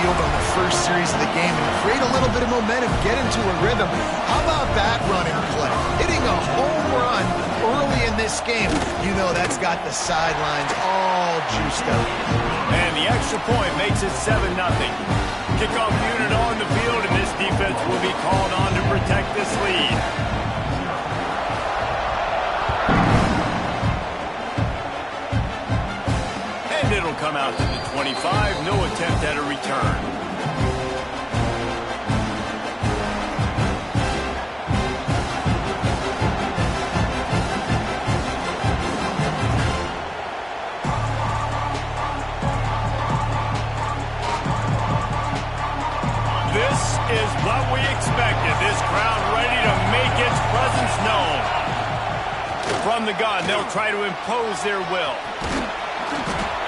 field on the first series of the game and create a little bit of momentum, get into a rhythm. How about that running play? Hitting a home run early in this game. You know that's got the sidelines all juiced up. And the extra point makes it 7-0. Kickoff unit on the field, and this defense will be called on to protect this lead. And it'll come out to the 25. No attempt at a return. This is what we expected. This crowd ready to make its presence known. From the gun, they'll try to impose their will.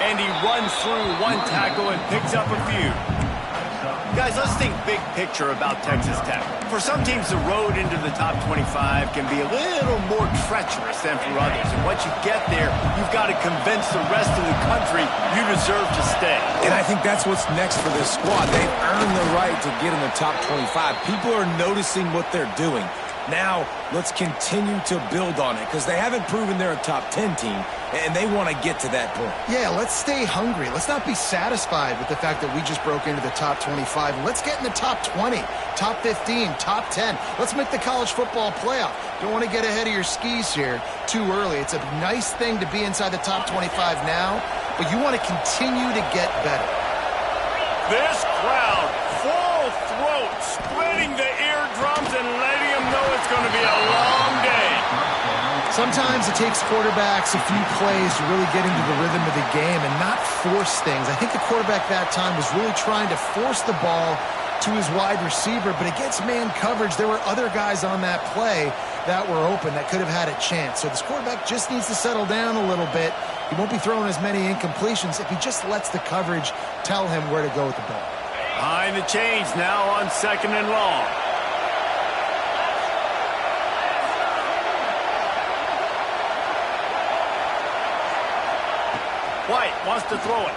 And he runs through one tackle and picks up a few. Guys, let's think big picture about Texas Tech. For some teams, the road into the top 25 can be a little more treacherous than for others. And once you get there, you've got to convince the rest of the country you deserve to stay. And I think that's what's next for this squad. They've earned the right to get in the top 25. People are noticing what they're doing. Now, let's continue to build on it because they haven't proven they're a top 10 team, and they want to get to that point. Yeah, let's stay hungry. Let's not be satisfied with the fact that we just broke into the top 25. Let's get in the top 20, top 15, top 10. Let's make the college football playoff. Don't want to get ahead of your skis here too early. It's a nice thing to be inside the top 25 now, but you want to continue to get better. This crowd, full throat, splitting the eardrums and letting them know it's going to be a long day. Sometimes it takes quarterbacks a few plays to really get into the rhythm of the game and not force things. I think the quarterback that time was really trying to force the ball to his wide receiver, but against man coverage, there were other guys on that play that were open that could have had a chance. So this quarterback just needs to settle down a little bit. He won't be throwing as many incompletions if he just lets the coverage tell him where to go with the ball. Behind the chains now on 2nd and long. White wants to throw it.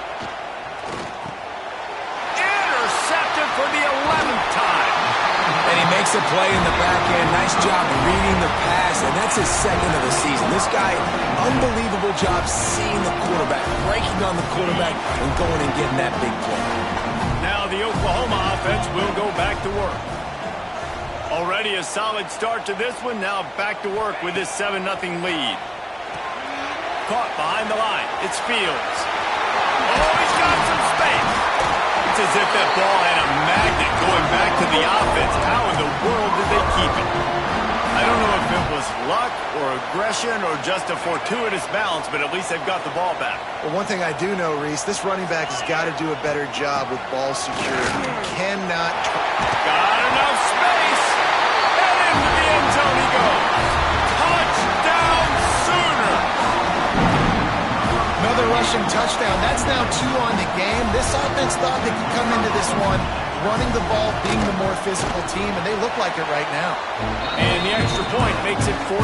Intercepted for the 11th time. And he makes a play in the back end. Nice job reading the pass, and that's his second of the season. This guy, unbelievable job seeing the quarterback, breaking on the quarterback, and going and getting that big play. Now the Oklahoma offense will go back to work. Already a solid start to this one. Now back to work with this 7-0 lead. Caught behind the line. It's Fields. Oh, he's got some space. It's as if that ball had a magnet going back to the offense. How in the world did they keep it? I don't know if it was luck or aggression or just a fortuitous bounce, but at least they've got the ball back. Well, one thing I do know, Reese, this running back has got to do a better job with ball security. You cannot... Got enough space. And into the end zone he goes. Touchdown Sooner. Another rushing touchdown. That's now 2 on the game. This offense thought they could come into this one running the ball, being the more physical team, and they look like it right now. And the extra point makes it 14-0.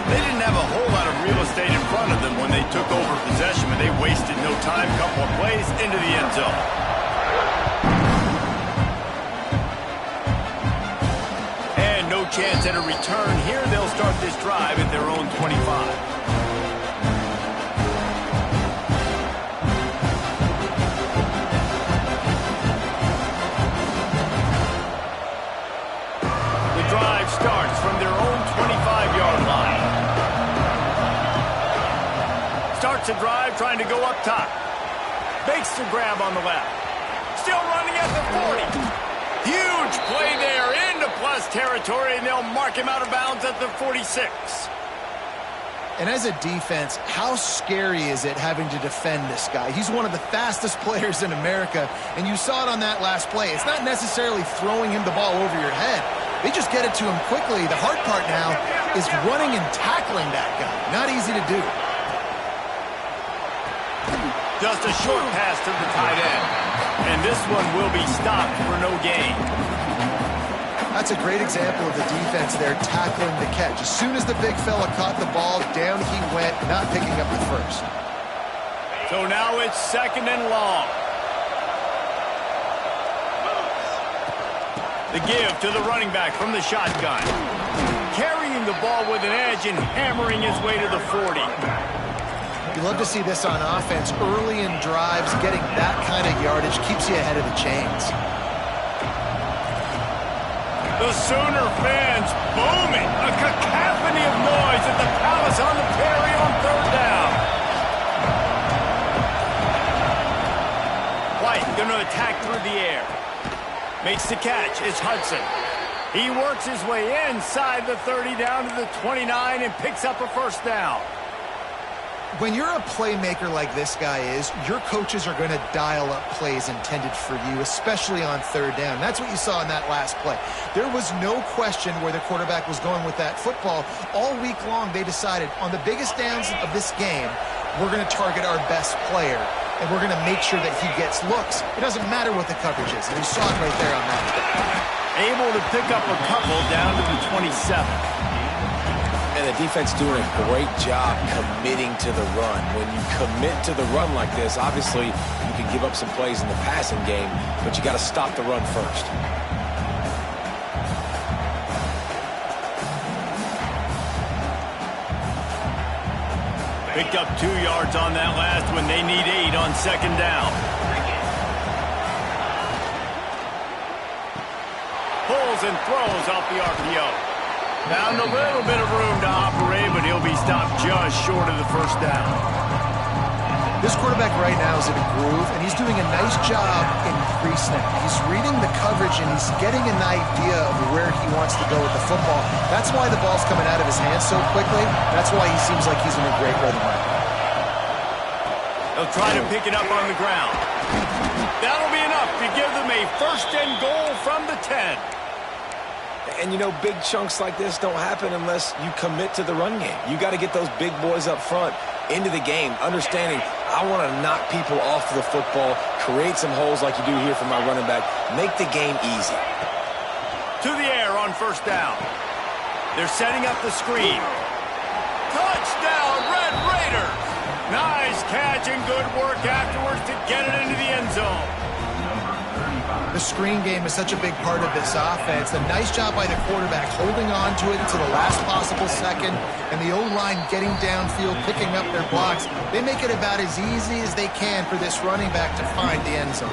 They didn't have a whole lot of real estate in front of them when they took over possession, but they wasted no time. Couple of plays into the end zone. And no chance at a return here. They'll start this drive at their own 25. Starts from their own 25-yard line. Starts a drive trying to go up top. Makes the grab on the left. Still running at the 40. Huge play there into plus territory, and they'll mark him out of bounds at the 46. And as a defense, how scary is it having to defend this guy? He's one of the fastest players in America, and you saw it on that last play. It's not necessarily throwing him the ball over your head. They just get it to him quickly. The hard part now is running and tackling that guy. Not easy to do. Just a short pass to the tight end. And this one will be stopped for no gain. That's a great example of the defense there tackling the catch. As soon as the big fella caught the ball, down he went, not picking up the first. So now it's 2nd and long. The give to the running back from the shotgun. Carrying the ball with an edge and hammering his way to the 40. You love to see this on offense. Early in drives, getting that kind of yardage keeps you ahead of the chains. The Sooner fans booming. A cacophony of noise at the Palace on the Perry on third down. White going to attack through the air. Makes the catch. It's Hudson. He works his way inside the 30 down to the 29 and picks up a first down. When you're a playmaker like this guy is, your coaches are going to dial up plays intended for you, especially on third down. That's what you saw in that last play. There was no question where the quarterback was going with that football. All week long, they decided on the biggest downs of this game, we're going to target our best player, and we're going to make sure that he gets looks. It doesn't matter what the coverage is, and you saw it right there on that. Able to pick up a couple down to the 27. And the defense doing a great job committing to the run. When you commit to the run like this, obviously you can give up some plays in the passing game, but you got to stop the run first. Picked up 2 yards on that last one. They need 8 on second down. Pulls and throws off the RPO. Found a little bit of room to operate, but he'll be stopped just short of the first down. This quarterback right now is in a groove, and he's doing a nice job in pre-snap. He's reading the coverage, and he's getting an idea of where he wants to go with the football. That's why the ball's coming out of his hands so quickly. That's why he seems like he's in a great rhythm right now. They'll try to pick it up on the ground. That'll be enough to give them a first and goal from the 10. And, you know, big chunks like this don't happen unless you commit to the run game. You got to get those big boys up front into the game, understanding I want to knock people off the football, create some holes like you do here for my running back, make the game easy. To the air on first down. They're setting up the screen. Touchdown, Red Raiders! Nice catch and good work afterwards to get it into the end zone. The screen game is such a big part of this offense. A nice job by the quarterback holding on to it to the last possible second, and the O-line getting downfield, picking up their blocks. They make it about as easy as they can for this running back to find the end zone.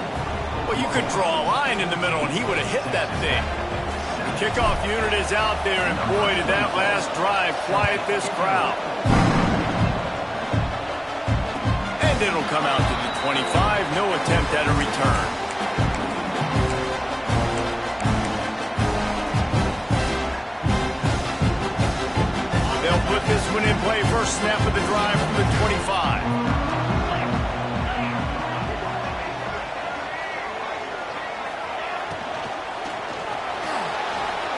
Well, you could draw a line in the middle, and he would have hit that thing. The kickoff unit is out there, and boy, did that last drive quiet this crowd. And it'll come out to the 25. No attempt at a return. They'll put this one in play. First snap of the drive from the 25.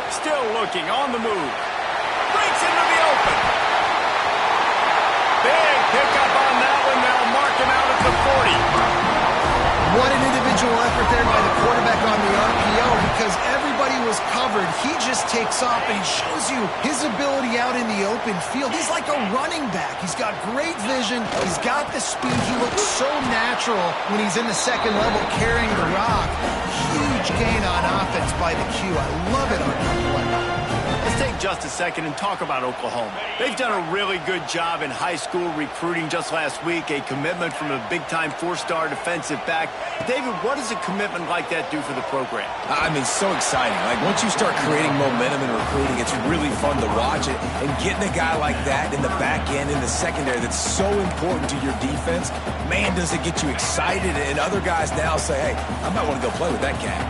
Still looking on the move. Breaks into the open. Big pickup on that one. They'll mark him out at the 40. What an individual effort there by the quarterback on the RPO, because everybody was covered. He just takes off, and he shows you his ability out in the open field. He's like a running back. He's got great vision. He's got the speed. He looks so natural when he's in the second level carrying the rock. Huge gain on offense by the Q. I love it on that play. Let's take just a second and talk about Oklahoma. They've done a really good job in high school recruiting. Just last week, a commitment from a big-time 4-star defensive back. David, what does a commitment like that do for the program? I mean, so exciting. Like, once you start creating momentum in recruiting, it's really fun to watch it. And getting a guy like that in the back end, in the secondary, that's so important to your defense, man, does it get you excited. And other guys now say, hey, I might want to go play with that cat.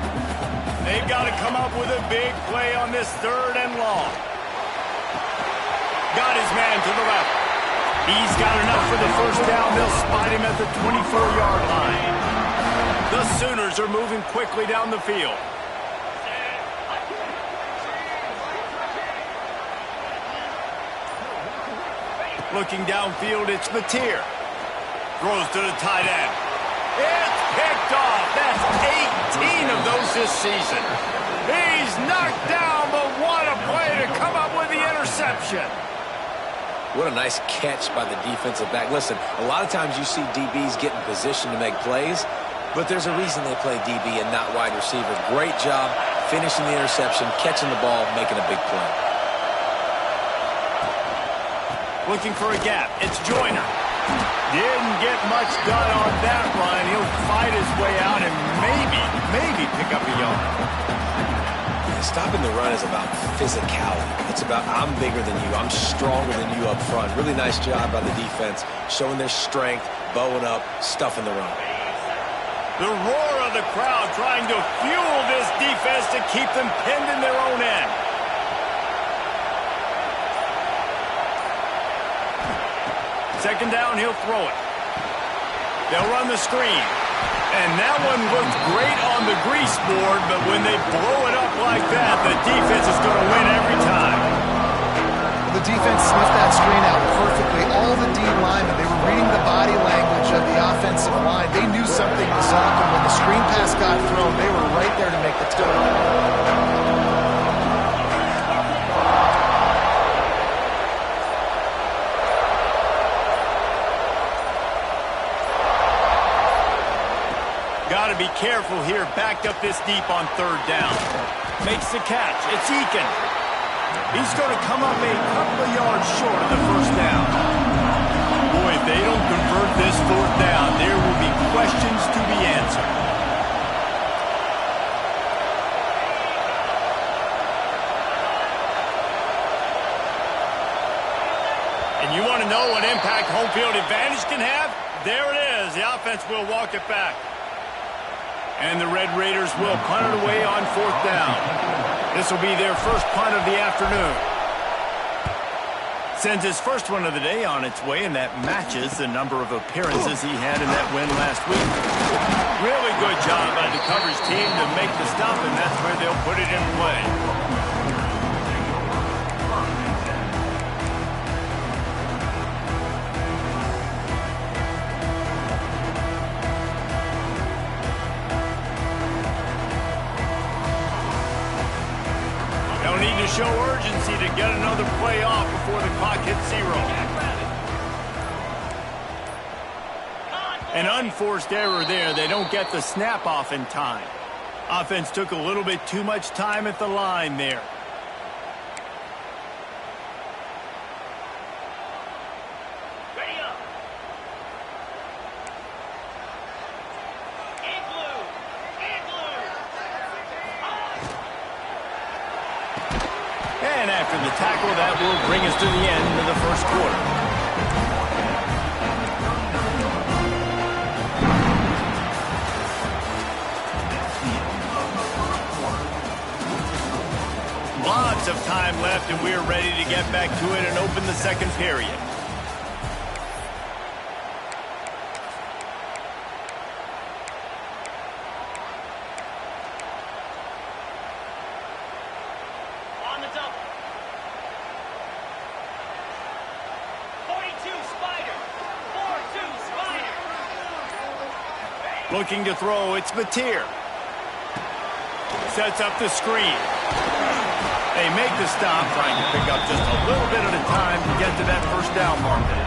They've got to come up with a big play on this third and long. Got his man to the left. He's got enough for the first down. They'll spot him at the 24-yard line. The Sooners are moving quickly down the field. Looking downfield, it's Mateer. Throws to the tight end. It's picked off. That's 18 of those this season. He's knocked down, but what a play to come up with the interception. What a nice catch by the defensive back. Listen, a lot of times you see DBs get in position to make plays, but there's a reason they play DB and not wide receiver. Great job finishing the interception, catching the ball, making a big play. Looking for a gap. It's Joyner. Didn't get much done on that run. He'll fight his way out and maybe pick up a yard. Stopping the run is about physicality. It's about I'm bigger than you. I'm stronger than you up front. Really nice job by the defense, showing their strength, bowing up, stuffing the run. The roar of the crowd trying to fuel this defense to keep them pinned in their own end. Second down, he'll throw it. They'll run the screen. And that one looked great on the grease board, but when they blow it up like that, the defense is going to win every time. The defense sniffed that screen out perfectly. All the D linemen, they were reading the body language of the offensive line. They knew something was up, and when the screen pass got thrown, they were right there to make the tackle. Got to be careful here, backed up this deep on third down. Makes the catch. It's Eakin. He's going to come up a couple of yards short of the first down. Boy, if they don't convert this fourth down, there will be questions to be answered. And you want to know what impact home field advantage can have? There it is. The offense will walk it back. And the Red Raiders will punt it away on fourth down. This will be their first punt of the afternoon. Sends his first one of the day on its way, and that matches the number of appearances he had in that win last week. Really good job by the coverage team to make the stop, and that's where they'll put it in play. To show urgency to get another play off before the clock hits 0. An unforced error there. They don't get the snap off in time. Offense took a little bit too much time at the line there. And after the tackle, that will bring us to the end of the first quarter. Lots of time left, and we're ready to get back to it and open the second period. Looking to throw, it's Mateer. Sets up the screen. They make the stop, trying to pick up just a little bit at a time to get to that first down marker.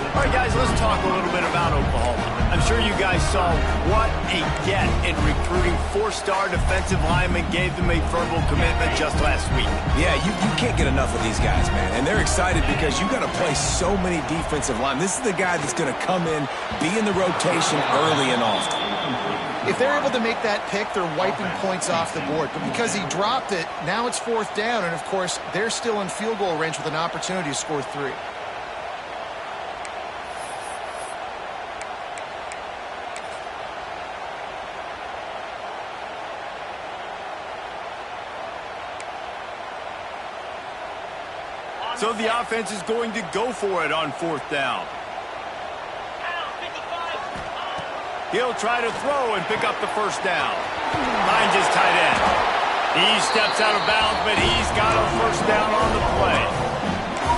All right, guys, let's talk a little bit about Oklahoma. I'm sure you guys saw what a get in recruiting. 4-star defensive linemen gave them a verbal commitment just last week. Yeah, you can't get enough of these guys, man. And they're excited because you got to play so many defensive linemen. This is the guy that's going to come in, be in the rotation early and often. If they're able to make that pick, they're wiping points off the board. But because he dropped it, now it's fourth down. And, of course, they're still in field goal range with an opportunity to score 3. So the offense is going to go for it on fourth down. He'll try to throw and pick up the first down. Finds his tight end. He steps out of bounds, but he's got a first down on the play.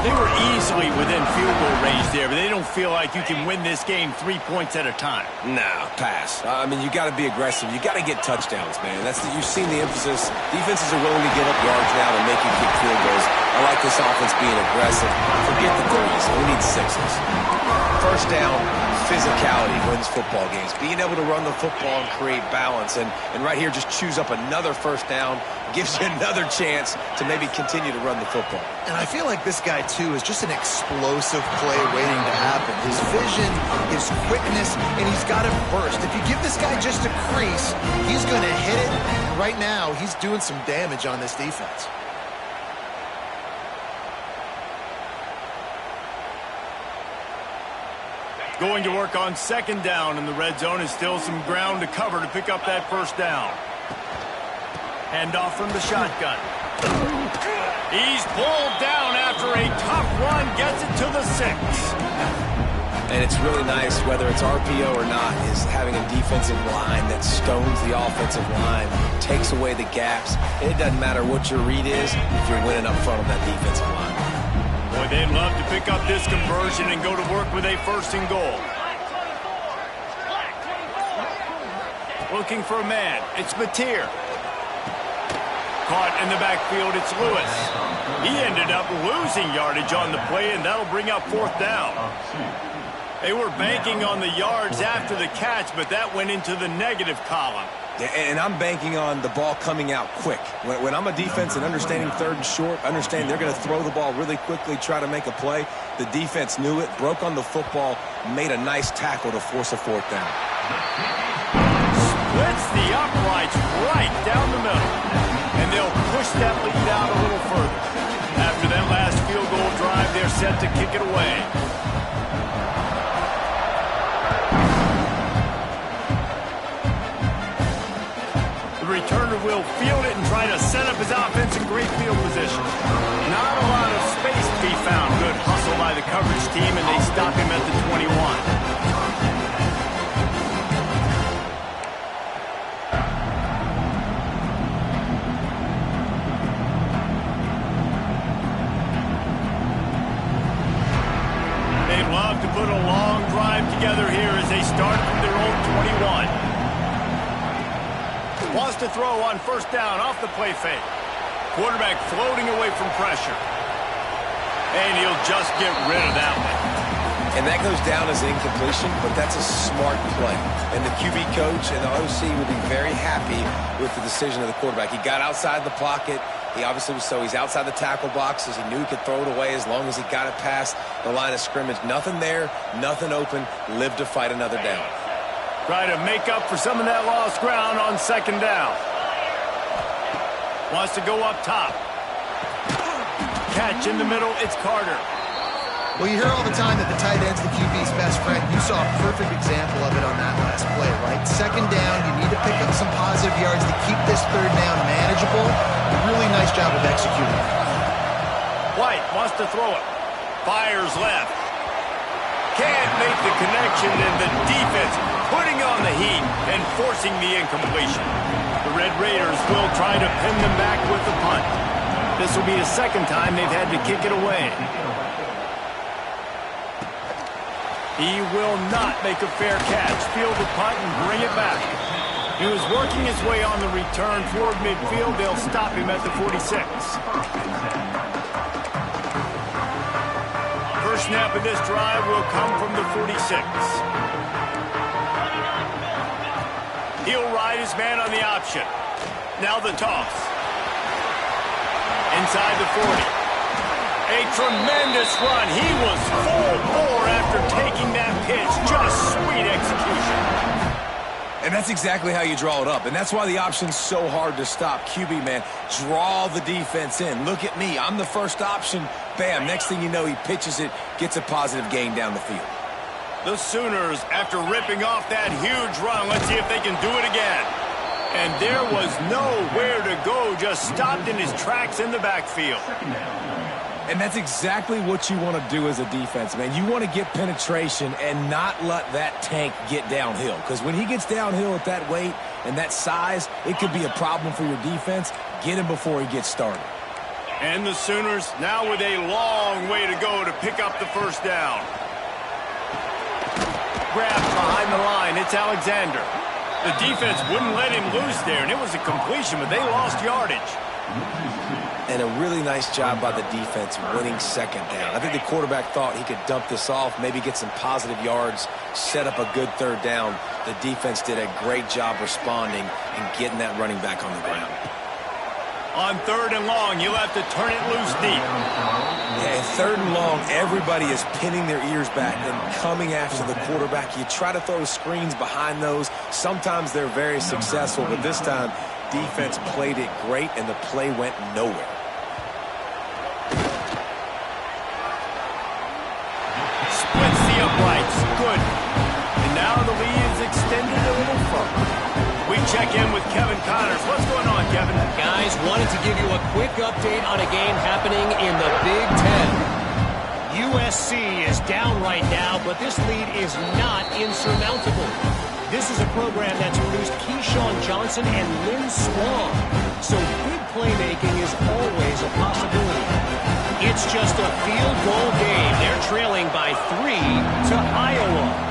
They were easily within field goal range there, but they don't feel like you can win this game 3 points at a time. No, pass. I mean, you got to be aggressive. You got to get touchdowns, man. You've seen the emphasis. Defenses are willing to give up yards now to make you kick field goals. I like this offense being aggressive. Forget the threes. We need 6s. First down, physicality wins football games. Being able to run the football and create balance. And right here, just choose up another first down, gives you another chance to maybe continue to run the football. And I feel like this guy, too, is just an explosive play waiting to happen. His vision, his quickness, and he's got it burst. If you give this guy just a crease, he's going to hit it. And right now, he's doing some damage on this defense. Going to work on second down in the red zone, is still some ground to cover to pick up that first down. Handoff from the shotgun. He's pulled down after a tough run, gets it to the 6. And it's really nice, whether it's RPO or not, is having a defensive line that stones the offensive line, takes away the gaps. It doesn't matter what your read is if you're winning up front of that defensive line. Boy, they'd love to pick up this conversion and go to work with a 1st and goal. Looking for a man. It's Mateer. Caught in the backfield, it's Lewis. He ended up losing yardage on the play, and that'll bring up 4th down. They were banking on the yards after the catch, but that went into the negative column. Yeah, and I'm banking on the ball coming out quick. When I'm a defense and understanding 3rd and short, understanding they're going to throw the ball really quickly, try to make a play, the defense knew it, broke on the football, made a nice tackle to force a 4th down. Splits the uprights right down the middle, and they'll push that lead out a little further. After that last field goal drive, they're set to kick it away. Returner will field it and try to set up his offense in great field position. Not a lot of space to be found. Good hustle by the coverage team, and they stop him at the 21. They love to put a long drive together here as they start from their own 21. Wants to throw on 1st down off the play fake. Quarterback floating away from pressure. And he'll just get rid of that one. And that goes down as an incompletion, but that's a smart play. And the QB coach and the OC will be very happy with the decision of the quarterback. He got outside the pocket. He obviously was he's outside the tackle boxes. He knew he could throw it away as long as he got it past the line of scrimmage. Nothing there, nothing open. Live to fight another down. Try to make up for some of that lost ground on 2nd down. Wants to go up top. Catch in the middle, it's Carter. Well, you hear all the time that the tight end's the QB's best friend. You saw a perfect example of it on that last play, right? 2nd down, you need to pick up some positive yards to keep this 3rd down manageable. Really nice job of executing. White wants to throw it. Fires left. Can't make the connection, and the defense putting on the heat and forcing the incompletion. The Red Raiders will try to pin them back with the punt. This will be the 2nd time they've had to kick it away. He will not make a fair catch. Field the punt and bring it back. He was working his way on the return toward midfield. They'll stop him at the 46. First snap of this drive will come from the 46. He'll ride his man on the option. Now the toss. Inside the 40. A tremendous run. He was full bore after taking that pitch. Just sweet execution. And that's exactly how you draw it up. And that's why the option's so hard to stop. QB, man, draw the defense in. Look at me. I'm the first option. Bam. Next thing you know, he pitches it, gets a positive gain down the field. The Sooners, after ripping off that huge run, let's see if they can do it again. And there was nowhere to go, just stopped in his tracks in the backfield. And that's exactly what you want to do as a defense, man. You want to get penetration and not let that tank get downhill. Because when he gets downhill at that weight and that size, it could be a problem for your defense. Get him before he gets started. And the Sooners now with a long way to go to pick up the first down. Grabbed behind the line, it's Alexander. The defense wouldn't let him loose there, and it was a completion, but they lost yardage. And a really nice job by the defense winning second down. I think the quarterback thought he could dump this off, maybe get some positive yards, set up a good third down. The defense did a great job responding and getting that running back on the ground. On 3rd and long, you'll have to turn it loose deep. Yeah, and 3rd and long, everybody is pinning their ears back and coming after the quarterback. You try to throw screens behind those. Sometimes they're very successful, but this time, defense played it great, and the play went nowhere. Splits the uprights. Good. And now the lead is extended a little further. We check in with Kevin Connors. What's going on, Kevin? Guys, wanted to give you a quick update on a game happening in the Big Ten. USC is down right now, but this lead is not insurmountable. This is a program that's produced Keyshawn Johnson and Lynn Swan, so big playmaking is always a possibility. It's just a field goal game. They're trailing by 3 to Iowa.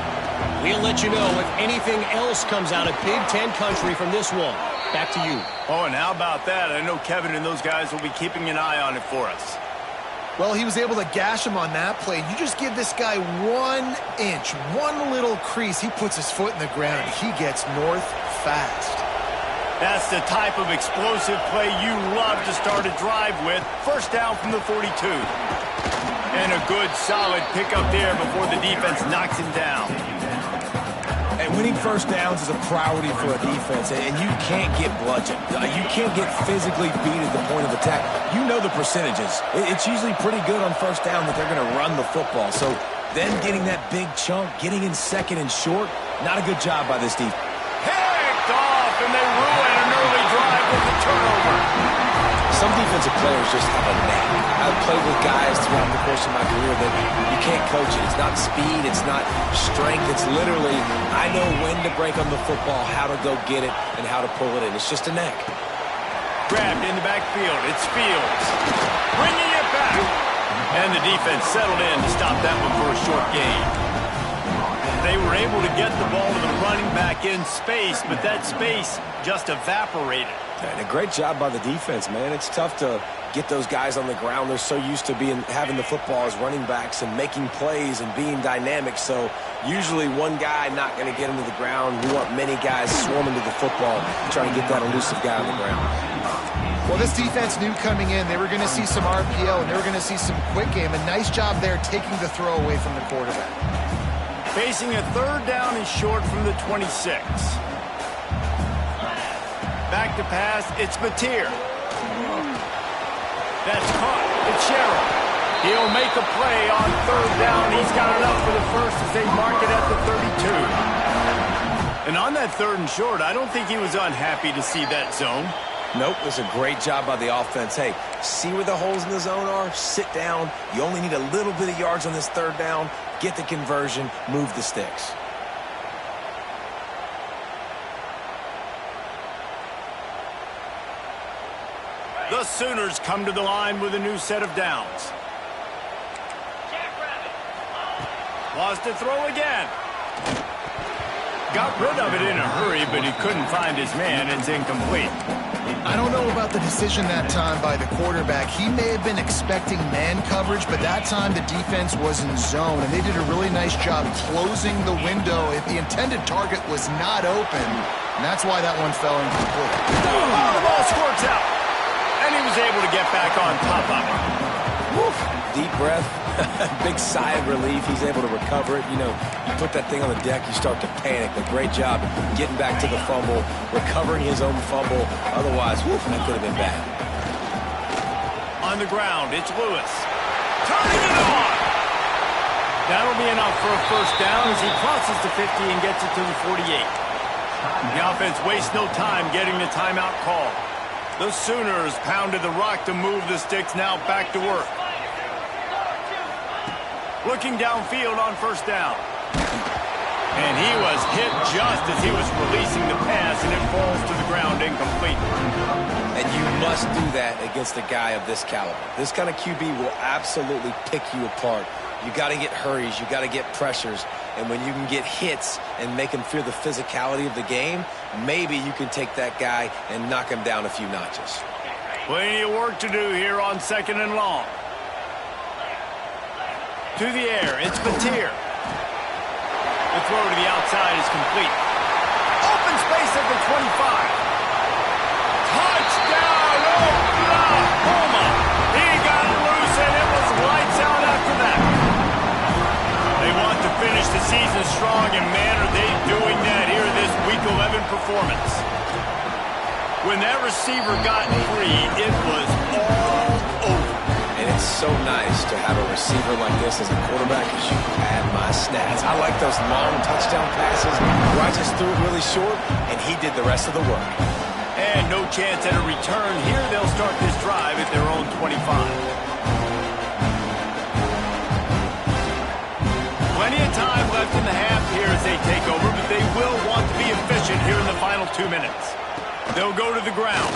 We'll let you know if anything else comes out of Big Ten country from this one. Back to you. Oh, and how about that? I know Kevin and those guys will be keeping an eye on it for us. Well, he was able to gash him on that play. You just give this guy 1 inch, one little crease. He puts his foot in the ground. He gets north fast. That's the type of explosive play you love to start a drive with. First down from the 42. And a good, solid pickup there before the defense knocks him down. And winning first downs is a priority for a defense, and you can't get bludgeoned. You can't get physically beat at the point of attack. You know the percentages. It's usually pretty good on first down that they're going to run the football. So then getting that big chunk, getting in second and short, not a good job by this defense. Picked off, and they ruin an early drive with the turnover. Some defensive players just have a knack. I've played with guys throughout the course of my career that you can't coach it. It's not speed. It's not strength. It's literally, I know when to break on the football, how to go get it, and how to pull it in. It's just a knack. Grabbed in the backfield. It's Fields. Bringing it back. And the defense settled in to stop that one for a short gain. They were able to get the ball to the running back in space, but that space just evaporated. And a great job by the defense, man. It's tough to get those guys on the ground. They're so used to having the football as running backs and making plays and being dynamic. So usually one guy not going to get into the ground. We want many guys swarming to the football, trying to get that elusive guy on the ground. Well, this defense knew coming in they were going to see some RPO and they were going to see some quick game. A nice job there taking the throw away from the quarterback. Facing a 3rd down and short from the 26. Back to pass, it's Mateer. That's caught. It's Sherrill. He'll make a play on 3rd down. He's got it up for the first as they mark it at the 32. And on that 3rd and short, I don't think he was unhappy to see that zone. Nope, it was a great job by the offense. Hey, see where the holes in the zone are? Sit down. You only need a little bit of yards on this 3rd down. Get the conversion. Move the sticks. The Sooners come to the line with a new set of downs. Lost to throw again. Got rid of it in a hurry, but he couldn't find his man. It's incomplete. I don't know about the decision that time by the quarterback. He may have been expecting man coverage, but that time the defense was in zone, and they did a really nice job closing the window. If the intended target was not open, and that's why that one fell incomplete. Oh, the ball squirts out. And he was able to get back on top of it. Woof. Deep breath, big sigh of relief. He's able to recover it. You know, you put that thing on the deck, you start to panic. But great job getting back to the fumble, recovering his own fumble. Otherwise, woof, that could have been bad. On the ground, it's Lewis. Turning it on. That'll be enough for a first down as he crosses the 50 and gets it to the 48. The offense wastes no time getting the timeout call. The Sooners pounded the rock to move the sticks, now back to work. Looking downfield on first down. And he was hit just as he was releasing the pass, and it falls to the ground incomplete. And you must do that against a guy of this caliber. This kind of QB will absolutely pick you apart. You got to get hurries, you got to get pressures, and when you can get hits and make him feel the physicality of the game, maybe you can take that guy and knock him down a few notches. Plenty of work to do here on 2nd and long. To the air, it's Batir. The throw to the outside is complete. Open space at the 25. Touchdown, Oklahoma! He got loose and it was lights out after that. They want to finish the season strong, and man, are they doing that here in this Week 11 performance. When that receiver got free, it was all over. And it's so nice to have a receiver like this as a quarterback, as you add my stats. I like those long touchdown passes where I just threw it really short, and he did the rest of the work. And no chance at a return here. They'll start this drive at their own 25. Plenty of time left in the half here as they take over, but they will want to be efficient here in the final 2 minutes. They'll go to the ground.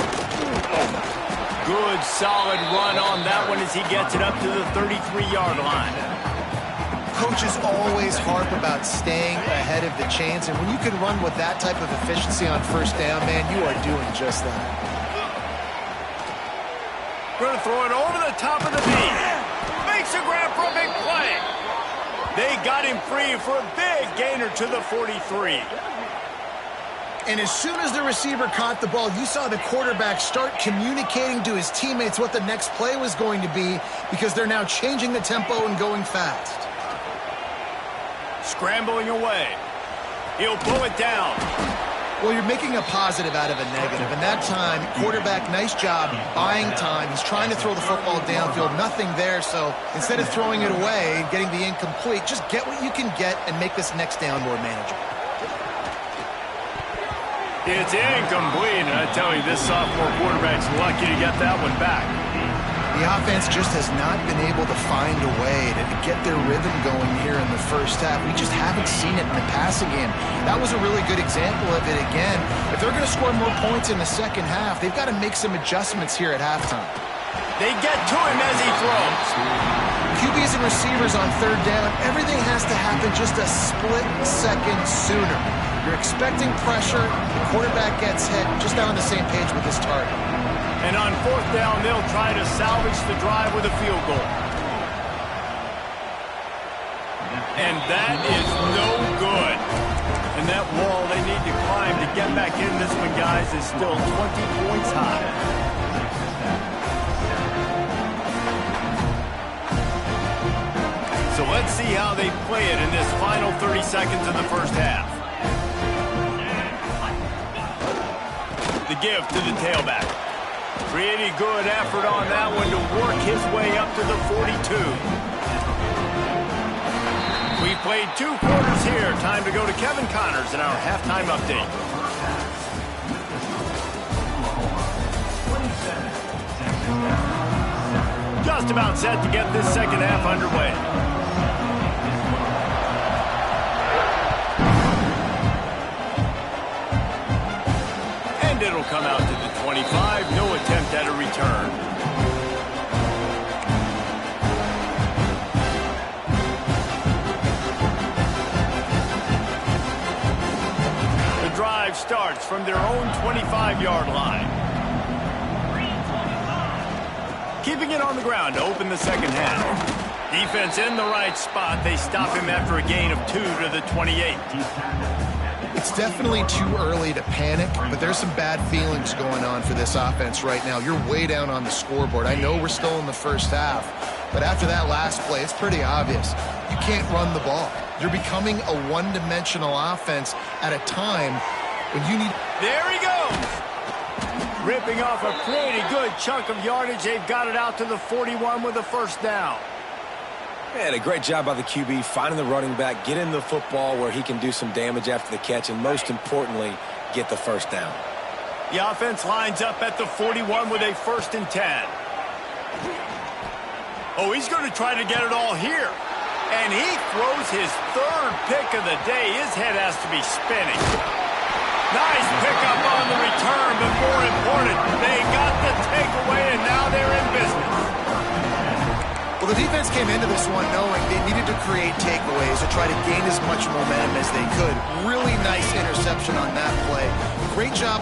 Good, solid run on that one as he gets it up to the 33-yard line. Coaches always harp about staying ahead of the chains, and when you can run with that type of efficiency on first down, man, you are doing just that. Going to throw it over the top of the knee. Makes a grab for a big play. They got him free for a big gainer to the 43. And as soon as the receiver caught the ball, you saw the quarterback start communicating to his teammates what the next play was going to be, because they're now changing the tempo and going fast. Scrambling away. He'll pull it down. Well, you're making a positive out of a negative, and that time, quarterback, nice job buying time. He's trying to throw the football downfield, nothing there, so instead of throwing it away and getting the incomplete, just get what you can get and make this next down more manageable. It's incomplete, and I tell you, this sophomore quarterback's lucky to get that one back. The offense just has not been able to find a way to get their rhythm going here in the first half. We just haven't seen it in the passing game. That was a really good example of it again. If they're going to score more points in the second half, they've got to make some adjustments here at halftime. They get to him as he throws. QBs and receivers on third down, everything has to happen just a split second sooner. You're expecting pressure, the quarterback gets hit, just not on the same page with his target. And on fourth down, they'll try to salvage the drive with a field goal. And that is no good. And that wall they need to climb to get back in this one, guys, is still 20 points high. So let's see how they play it in this final 30 seconds of the first half. The give to the tailback. Pretty good effort on that one to work his way up to the 42. We've played 2 quarters here. Time to go to Kevin Connors in our halftime update. Just about set to get this second half underway. And it'll come out to the 25. No attempt at a return. The drive starts from their own 25-yard line. Keeping it on the ground to open the second half. Defense in the right spot. They stop him after a gain of 2 to the 28. It's definitely too early to panic, but there's some bad feelings going on for this offense right now. You're way down on the scoreboard. I know we're still in the first half, but after that last play, it's pretty obvious. You can't run the ball. You're becoming a one-dimensional offense at a time when you need... There he goes! Ripping off a pretty good chunk of yardage. They've got it out to the 41 with a first down. Man, a great job by the QB, finding the running back, getting the football where he can do some damage after the catch, and most importantly, get the first down. The offense lines up at the 41 with a 1st and 10. Oh, he's going to try to get it all here. And he throws his 3rd pick of the day. His head has to be spinning. Nice pickup on the return, but more important, they got the takeaway, and now they're in business. Well, the defense came into this one knowing they needed to create takeaways to try to gain as much momentum as they could. Really nice interception on that play. Great job.